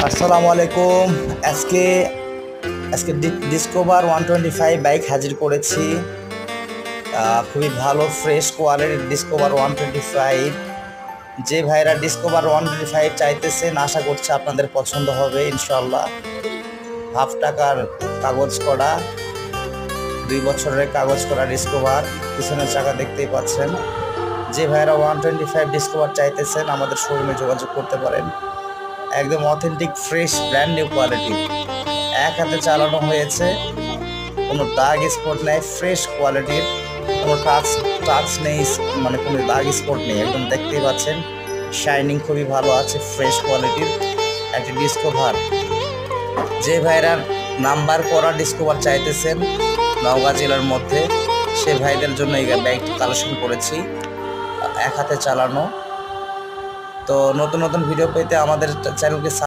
আসসালামু আলাইকুম। আজকে আজকে ডিসকভার 125 বাইক হাজির করেছি। খুবই ভালো ফ্রেশ কোয়ালিটির ডিসকভার 125। যে ভাইরা ডিসকভার 125 চাইতেছেন আশা করছি আপনাদের পছন্দ হবে ইনশাল্লাহ। হাফ টাকার কাগজ করা, 2 বছরের কাগজ করা ডিসকভার। পিছনের চাকা দেখতেই পাচ্ছেন। যে ভাইরা 125 ডিসকভার চাইতেছেন আমাদের শোরুমে যোগাযোগ করতে পারেন। একদম authentic fresh brand new quality, এক হাতে চালানো হয়েছে, কোনো দাগ স্পট নেই, ফ্রেশ কোয়ালিটির, কোনো টাচ নেই, মানে কোনো দাগ স্পট নেই, একদম দেখতেই পাচ্ছেন শাইনিং খুবই ভালো আছে, ফ্রেশ কোয়ালিটির একটি ডিসকভার। যে ভাইরা নাম্বার করা ডিসকভার চাইতেছেন নওগাঁ জেলার মধ্যে, সে ভাইদের জন্য এই বাইকটি কালেকশন করেছি, এক হাতে চালানো। তো নতুন নতুন ভিডিও পেতে আমাদের চ্যানেলকে